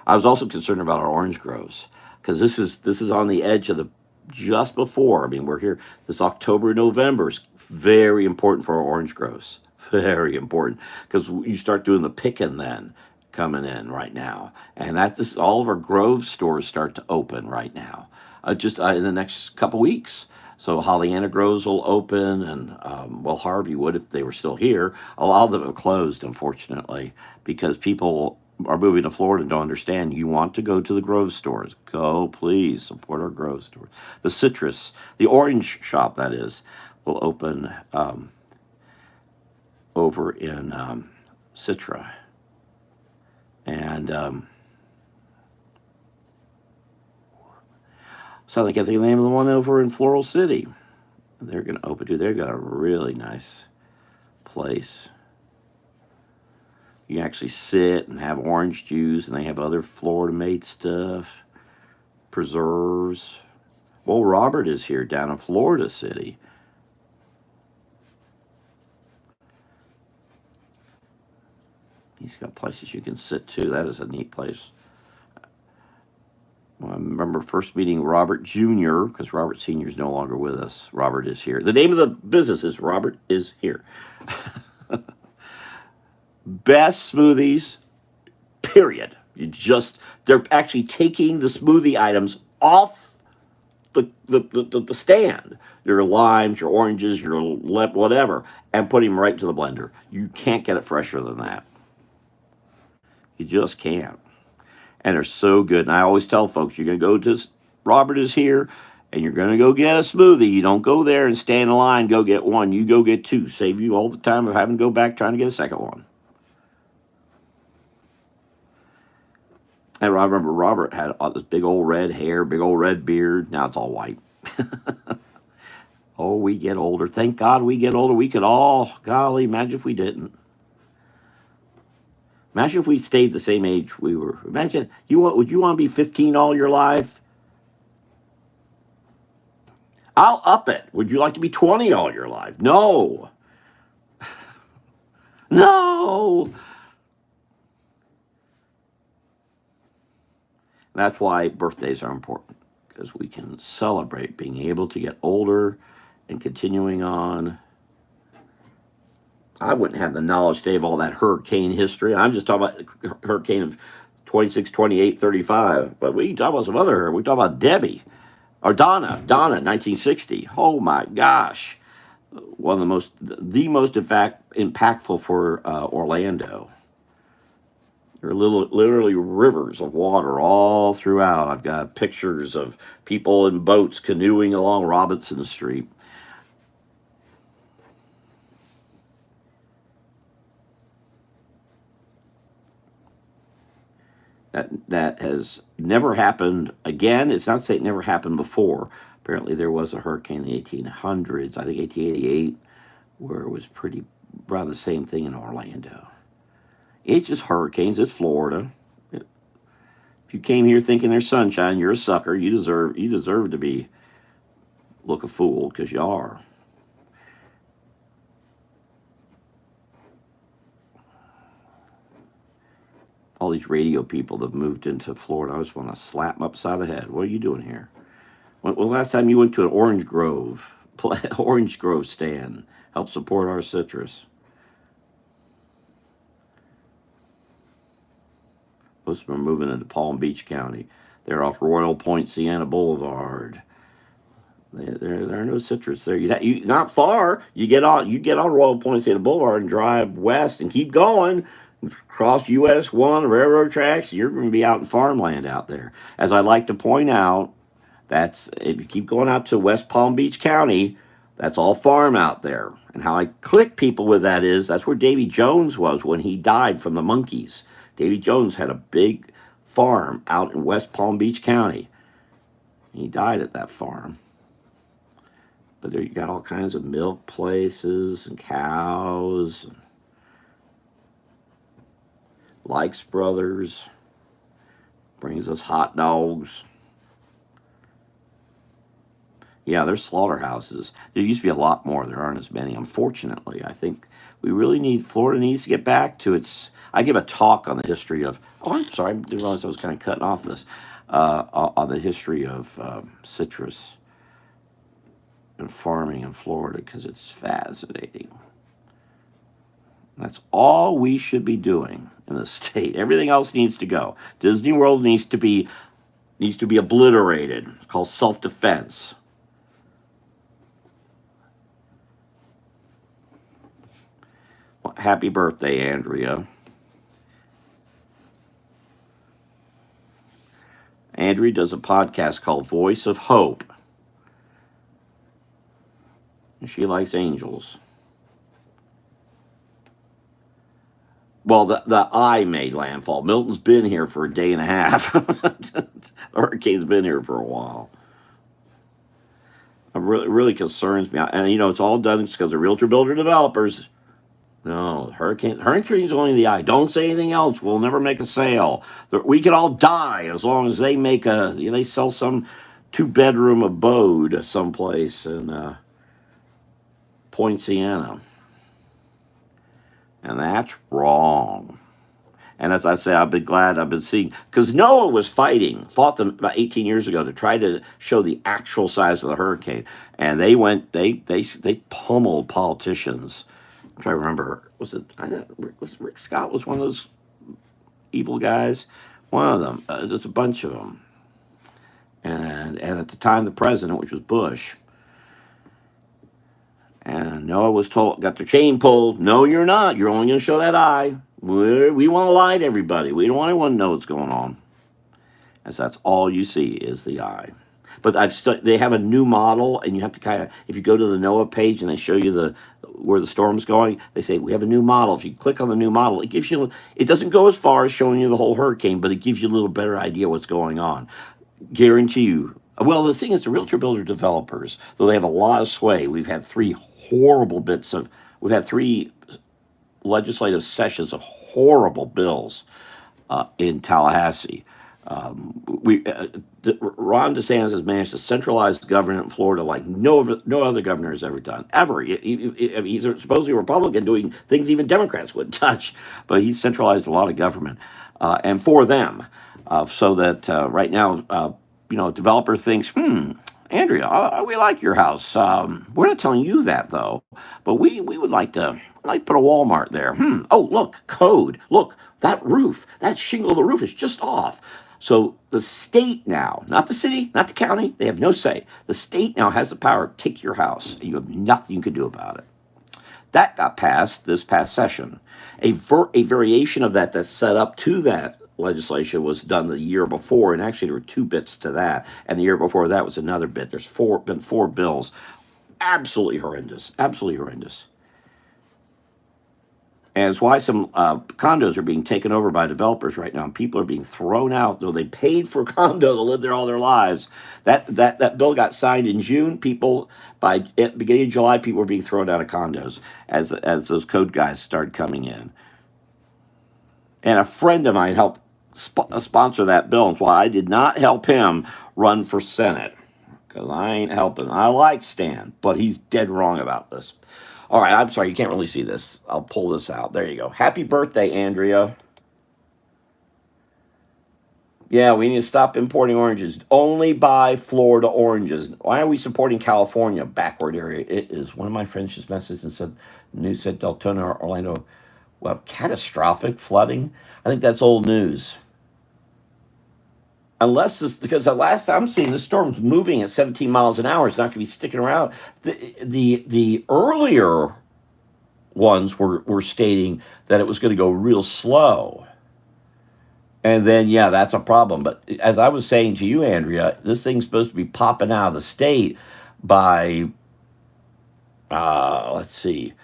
I was also concerned about our orange groves, because this is on the edge of the just before. I mean, we're here this October, November is very important for our orange groves. Very important, because you start doing the picking then coming in right now, and that this all of our grove stores start to open right now, just in the next couple weeks. So Hollyanna Groves will open, and well, Harvey would if they were still here. A lot of them have closed, unfortunately, because people are moving to Florida and don't understand. You want to go to the Grove stores. Go, please, support our Grove stores. The citrus, the orange shop, that is, will open over in Citra. And so I can't think of the name of the one over in Floral City. They're going to open, too. They've got a really nice place. You can actually sit and have orange juice, and they have other Florida-made stuff, preserves. Well, Robert is here down in Florida City. He's got places you can sit, too. That is a neat place. Well, I remember first meeting Robert Jr., because Robert Sr. is no longer with us. Robert is here. The name of the business is Robert is Here. Best smoothies, period. They're actually taking the smoothie items off the stand. Your limes, your oranges, your whatever, and putting them right into the blender. You can't get it fresher than that. You just can't. And they're so good. And I always tell folks, you're going to go to Robert is Here, and you're going to go get a smoothie. You don't go there and stand in line, go get one. You go get two. Save you all the time of having to go back trying to get a second one. And I remember Robert had all this big old red hair, big old red beard. Now it's all white. Oh, we get older. Thank God we get older. We could all, golly, imagine if we didn't. Imagine if we stayed the same age we were. Imagine, would you want to be 15 all your life? I'll up it. Would you like to be 20 all your life? No. No. That's why birthdays are important, because we can celebrate being able to get older and continuing on. I wouldn't have the knowledge today of all that hurricane history. I'm just talking about hurricane of 26, 28, 35. But we can talk about some other. We talk about Debbie or Donna, 1960. Oh my gosh, one of the most in fact impactful for Orlando. There are literally rivers of water all throughout. I've got pictures of people in boats canoeing along Robinson Street. That has never happened again. It's not to say it never happened before. Apparently, there was a hurricane in the 1800s, I think 1888, where it was pretty around the same thing in Orlando. It's just hurricanes. It's Florida. If you came here thinking there's sunshine, you're a sucker. You deserve to be look a fool, because you are. all these radio people that have moved into Florida. I just want to slap them upside the head. What are you doing here? When was the last time you went to an orange grove, orange grove stand? Help support our citrus. Most of them are moving into Palm Beach County. They're off Royal Point Sienna Boulevard. There are no citrus there. You not far. You get on Royal Point Sienna Boulevard and drive west and keep going. Cross US 1 railroad tracks. You're going to be out in farmland out there. As I like to point out, that's if you keep going out to West Palm Beach County, that's all farm out there. And how I click people with that is that's where Davy Jones was when he died from the monkeys. Davy Jones had a big farm out in West Palm Beach County. He died at that farm. But there you got all kinds of milk places and cows. And Likes Brothers brings us hot dogs. Yeah, there's slaughterhouses. There used to be a lot more. There aren't as many, unfortunately. I think Florida needs to get back to its. I give a talk on the history of. Oh, I'm sorry. I didn't realize I was kind of cutting off this. On the history of citrus and farming in Florida because it's fascinating. That's all we should be doing in the state. Everything else needs to go. Disney World needs to be obliterated. It's called self-defense. Well, happy birthday, Andrea. Andrea does a podcast called Voice of Hope. And she likes angels. Well, the eye made landfall. Milton's been here for a day and a half. The hurricane's been here for a while. It really concerns me. And, it's all done because of realtor builder developers. No, hurricane's only the eye. Don't say anything else. We'll never make a sale. We could all die as long as they sell some 2-bedroom abode someplace in Point Sienna. And that's wrong. And as I say, I've been seeing, because Noah fought them about 18 years ago to try to show the actual size of the hurricane. And they pummeled politicians. I'm trying to remember, was Rick Scott was one of those evil guys? One of them. There's a bunch of them. And at the time, the president, which was Bush, and Noah got their chain pulled. No, you're not. You're only going to show that eye. We want to lie to everybody. We don't want anyone to know what's going on. As that's all you see is the eye. But they have a new model, and you have to if you go to the NOAA page and they show you where the storm's going, they say, we have a new model. If you click on the new model, it doesn't go as far as showing you the whole hurricane, but it gives you a little better idea what's going on. Guarantee you. Well, the thing is, the realtor builder developers, though they have a lot of sway, we've had three legislative sessions of horrible bills in Tallahassee. Ron DeSantis has managed to centralize government in Florida like no other governor has ever done, ever. He's supposedly a Republican doing things even Democrats wouldn't touch, but he's centralized a lot of government, and for them, so that right now, developer thinks, Andrea, we like your house. We're not telling you that though, but we would like to put a Walmart there. Oh, look, code. Look, that roof, that shingle of the roof is just off. So the state now, not the city, not the county, they have no say. The state now has the power to take your house, and you have nothing you can do about it. That got passed this past session. A variation of that's set up to that legislation was done the year before, and actually there were 2 bits to that, and the year before that was another bit. There's been 4 bills. Absolutely horrendous. Absolutely horrendous. And it's why some condos are being taken over by developers right now, and people are being thrown out, though they paid for a condo to live there all their lives. That bill got signed in June. By beginning of July, people were being thrown out of condos as those code guys started coming in. And a friend of mine helped sponsor that bill, and that's why I did not help him run for Senate, because I ain't helping. I like Stan, but he's dead wrong about this. All right, I'm sorry, you can't really see this. I'll pull this out. There you go. Happy birthday, Andrea. Yeah, we need to stop importing oranges. Only buy Florida oranges. Why are we supporting California, backward area? It is. One of my friends just messaged and said, news said Deltona, Orlando, well, catastrophic flooding. I think that's old news. Unless this, because the last I'm seeing, the storm's moving at 17 miles an hour. It's not going to be sticking around. The earlier ones were stating that it was going to go real slow. And then, yeah, that's a problem. But as I was saying to you, Andrea, this thing's supposed to be popping out of the state by, let's see,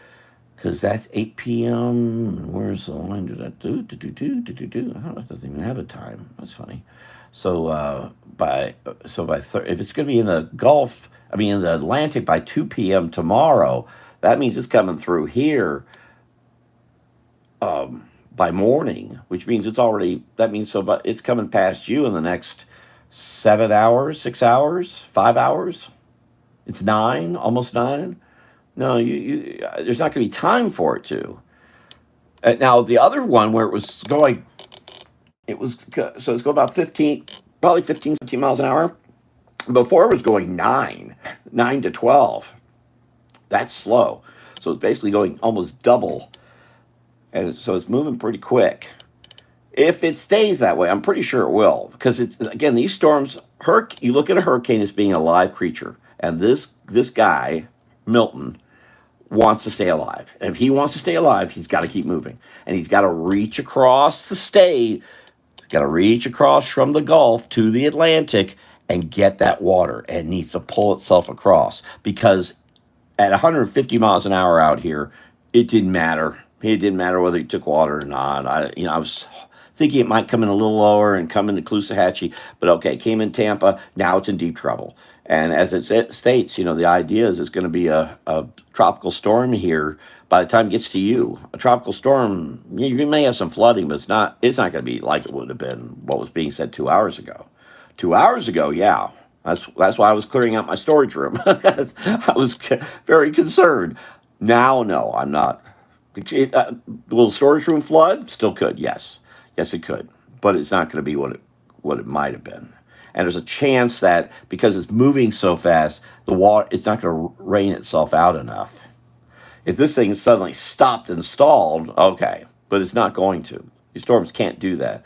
because that's 8 p.m. Where's the line? Do that? Do. Oh, it doesn't even have a time. That's funny. So if it's going to be in the Gulf, I mean in the Atlantic by 2 p.m. tomorrow, that means it's coming through here by morning, which means it's already that means so, but it's coming past you in the next 7 hours, 6 hours, 5 hours. It's nine, almost nine. No, there's not going to be time for it to. Now the other one where it was going, it was so it's going about 15, probably 15, 17 miles an hour. Before it was going 9 to 12. That's slow. So it's basically going almost double, and so it's moving pretty quick. If it stays that way, I'm pretty sure it will, because it's again these storms. You look at a hurricane as being a live creature, and this guy Milton wants to stay alive. And if he wants to stay alive, he's got to keep moving. And he's got to reach across the state, got to reach across from the Gulf to the Atlantic and get that water and needs to pull itself across because at 150 miles an hour out here, it didn't matter. It didn't matter whether he took water or not. I was thinking it might come in a little lower and come into Caloosahatchee, but okay, came in Tampa. Now it's in deep trouble. And as it states, the idea is it's going to be a tropical storm here by the time it gets to you. A tropical storm, you may have some flooding, but it's not going to be like it would have been what was being said 2 hours ago. 2 hours ago, yeah. That's why I was clearing out my storage room. I was very concerned. Now, no, I'm not. Will the storage room flood? Still could, yes. Yes, it could. But it's not going to be what it might have been. And there's a chance that because it's moving so fast, the water it's not going to rain itself out enough. If this thing suddenly stopped and stalled, okay, but it's not going to. These storms can't do that.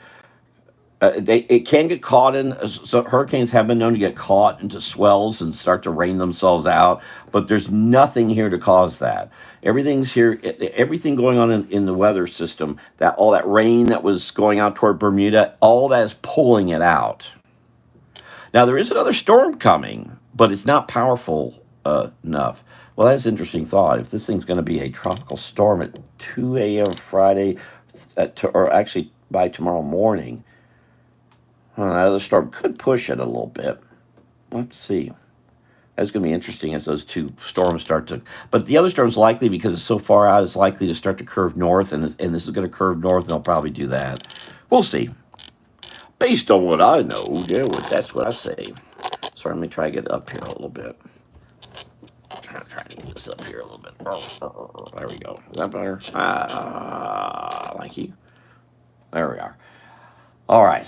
It can get caught in. So hurricanes have been known to get caught into swells and start to rain themselves out, but there's nothing here to cause that. Everything's here. Everything going on in the weather system, that all that rain that was going out toward Bermuda, all that is pulling it out. Now there is another storm coming, but it's not powerful enough. Well, that's an interesting thought. If this thing's going to be a tropical storm at 2 a.m. Friday, or actually by tomorrow morning, that other storm could push it a little bit. Let's see. That's going to be interesting as those two storms start to. But the other storm's likely because it's so far out, it's likely to start to curve north, and this is going to curve north, and they'll probably do that. We'll see. Based on what I know, yeah, that's what I say. So let me try to get it up here a little bit. Try to get this up here a little bit. There we go. Is that better? Thank you. There we are. All right.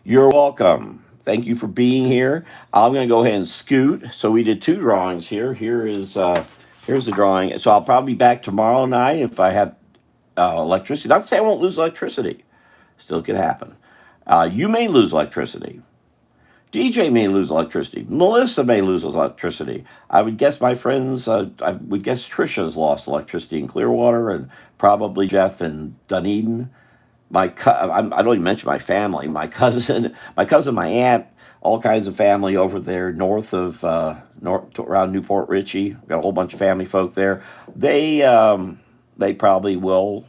You're welcome. Thank you for being here. I'm going to go ahead and scoot. So we did two drawings here. Here's the drawing. So I'll probably be back tomorrow night if I have electricity. Not to say I won't lose electricity. Still could happen. You may lose electricity. DJ may lose electricity. Melissa may lose electricity. I would guess my friends, I would guess Trisha's lost electricity in Clearwater, and probably Jeff in Dunedin. I don't even mention my family. My cousin, my aunt, all kinds of family over there north of north around Newport Richey. Got a whole bunch of family folk there. They probably will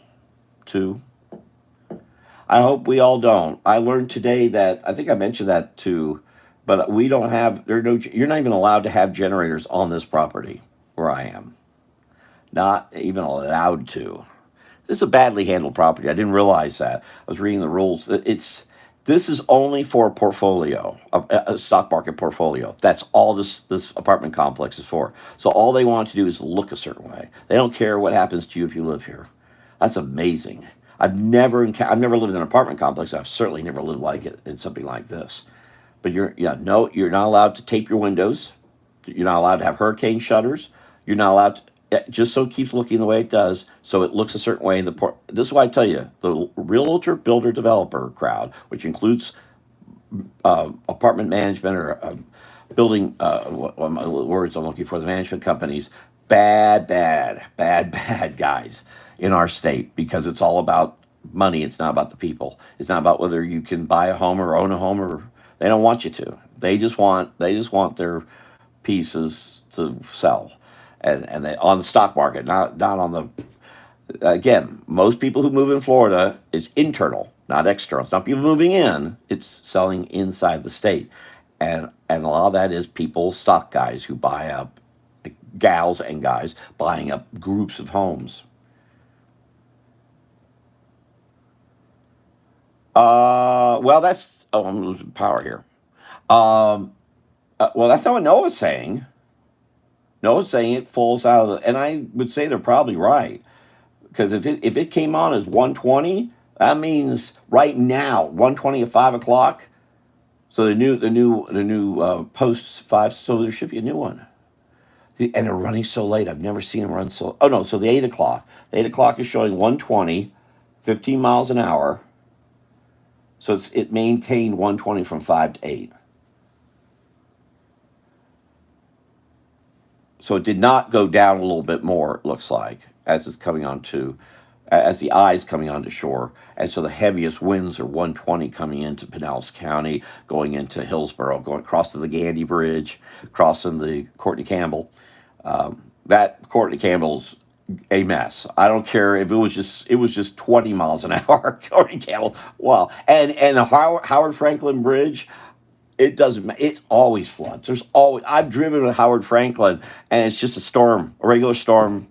too. I hope we all don't. I learned today that I think I mentioned that too, but we don't have. You're not even allowed to have generators on this property where I am. Not even allowed to. This is a badly handled property. I didn't realize that. I was reading the rules. This is only for a portfolio, a stock market portfolio. That's all this apartment complex is for. So all they want to do is look a certain way. They don't care what happens to you if you live here. That's amazing. I've never lived in an apartment complex. I've certainly never lived like it in something like this. But you're not allowed to tape your windows. You're not allowed to have hurricane shutters. You're not allowed to, just so it keeps looking the way it does, so it looks a certain way in the port. This is why I tell you, the realtor, builder, developer crowd, which includes apartment management or building, what words I'm looking for, the management companies, bad guys in our state because it's all about money. It's not about the people. It's not about whether you can buy a home or own a home, or they don't want you to. They just want their pieces to sell, and they on the stock market, not on the. Again, most people who move in Florida is internal, not external. It's not people moving in; it's selling inside the state, and a lot of that is people, stock guys who buy up, gals and guys buying up groups of homes. Well, that's oh, I'm losing power here. Um, well, that's not what Noah's saying. Noah's saying it falls out of the, and I would say they're probably right. Because if it came on as 120, that means right now 120 at 5 o'clock. So the new post five. So there should be a new one. And they're running so late. I've never seen them run so. Oh no! So the 8 o'clock. The 8 o'clock is showing 120, 15 miles an hour. So it maintained 120 from 5 to 8. So it did not go down a little bit more. It looks like as it's coming on to as the eye's coming onto shore. And so the heaviest winds are 120 coming into Pinellas County, going into Hillsborough, going across to the Gandy Bridge, crossing the Courtney Campbell. That Courtney Campbell's a mess. I don't care if it was just 20 miles an hour. Courtney Campbell. Wow. And the Howard Franklin Bridge, it doesn't. It always floods. There's always. I've driven with Howard Franklin, and it's just a storm, a regular storm.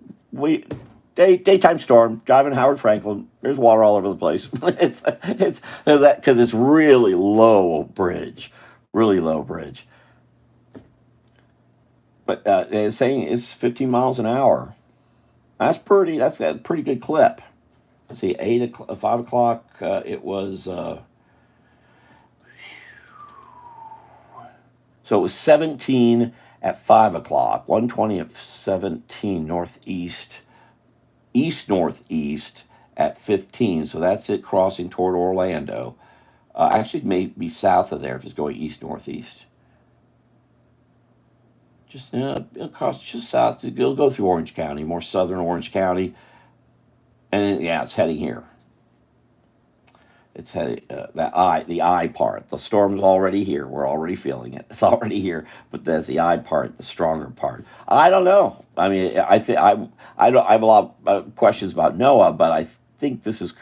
Daytime storm. Driving Howard Franklin. There's water all over the place. It's that because it's really low bridge. But it's saying it's 15 miles an hour. That's pretty. That's a pretty good clip. Let's see, 8 o'clock, 5 o'clock. It was. So it was 17 at 5 o'clock. 120 at 17 northeast, east northeast at 15. So that's it crossing toward Orlando. Actually, it may be south of there if it's going east northeast. Just across just south. It'll go through Orange County, more southern Orange County, and yeah, it's heading here. It's heading the eye part. The storm's already here. We're already feeling it. It's already here. But there's the eye part, the stronger part. I don't know. I mean, I don't. I have a lot of questions about Noah, but I think this is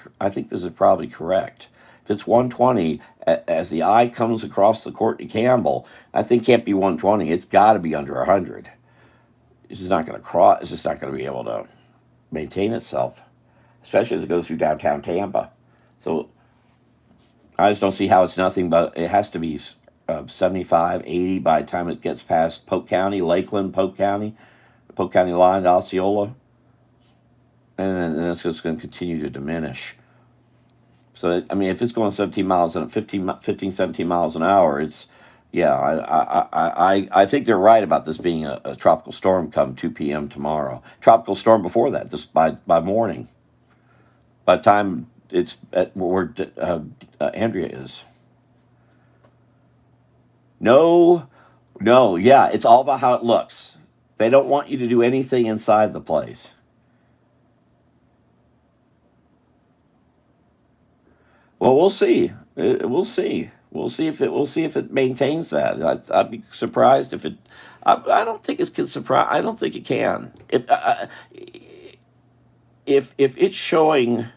probably correct. If it's 120 as the eye comes across the Courtney Campbell, I think can't be 120. It's got to be under 100. It's just not going to cross. It's just not going to be able to maintain itself, especially as it goes through downtown Tampa. So I just don't see how it's nothing but it has to be 75, 80 by the time it gets past Polk County, Lakeland, Polk County line, to Osceola, and then it's just going to continue to diminish. So I mean, if it's going 17 miles and 15, 17 miles an hour, it's yeah. I think they're right about this being a tropical storm come 2 p.m. tomorrow. Tropical storm before that, just by morning. By the time it's at where Andrea is. No, no, yeah, it's all about how it looks. They don't want you to do anything inside the place. Well, we'll see. We'll see. We'll see if it maintains that. I'd be surprised if it. I don't think it's can surprise. I don't think it can. If it's showing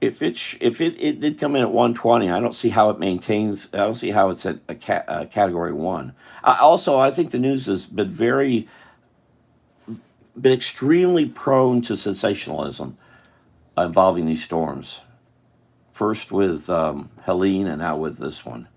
if it did come in at 120, I don't see how it maintains. I don't see how it's at a category one. I think the news has been extremely prone to sensationalism involving these storms. First with Helene, and now with this one.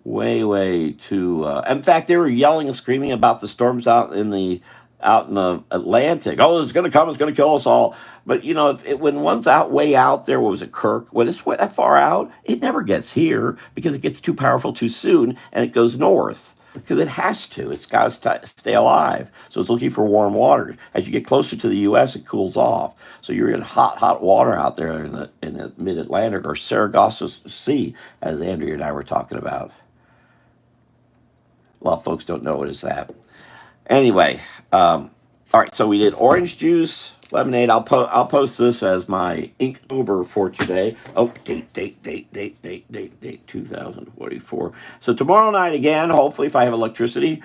Way too. In fact, they were yelling and screaming about the storms out in the out in the Atlantic. Oh, it's going to come. It's going to kill us all. But you know, when one's out way out there, what was it, Kirk? When it's that far out, it never gets here because it gets too powerful too soon, and it goes north because it has to. It's got to stay alive. So it's looking for warm water. As you get closer to the U.S., it cools off. So you're in hot, hot water out there in the mid Atlantic or Sargasso Sea, as Andrea and I were talking about. A lot of folks don't know what is that. Anyway, all right. So we did orange juice, lemonade. I'll post this as my Inktober for today. Oh, date 2044. So tomorrow night again. Hopefully, if I have electricity,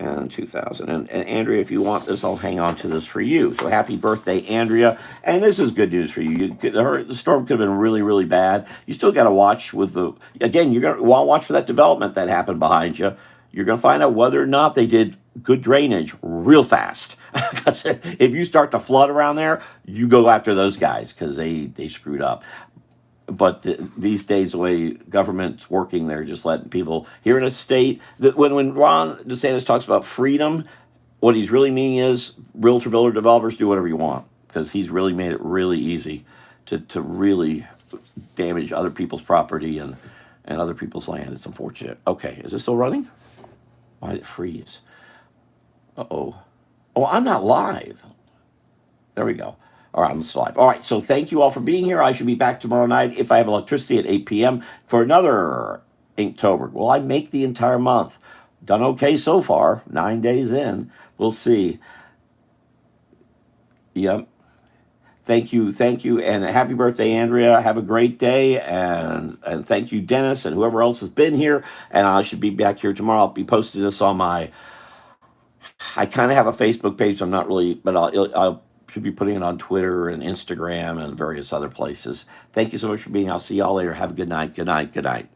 and 2000. And Andrea, if you want this, I'll hang on to this for you. So happy birthday, Andrea. And this is good news for you. The storm could have been really, really bad. You still got to watch with again, you're going to want to watch for that development that happened behind you. You're going to find out whether or not they did good drainage real fast. Because if you start to flood around there, you go after those guys because they screwed up. But these days, the way government's working, they're just letting people here in a state that when Ron DeSantis talks about freedom, what he's really meaning is realtor builder developers do whatever you want because he's really made it really easy to really damage other people's property and other people's land. It's unfortunate. Okay, is this still running? Why did it freeze? Uh-oh. Oh, I'm not live. There we go. All right, I'm still live. All right, so thank you all for being here. I should be back tomorrow night if I have electricity at 8 p.m. for another Inktober. Will I make the entire month? Done okay so far. 9 days in. We'll see. Yep. Thank you, and happy birthday, Andrea. Have a great day, and thank you, Dennis, and whoever else has been here. And I should be back here tomorrow. I'll be posting this on my. I kind of have a Facebook page. I'm not really, but I'll should be putting it on Twitter and Instagram and various other places. Thank you so much for being. I'll see y'all later. Have a good night. Good night. Good night.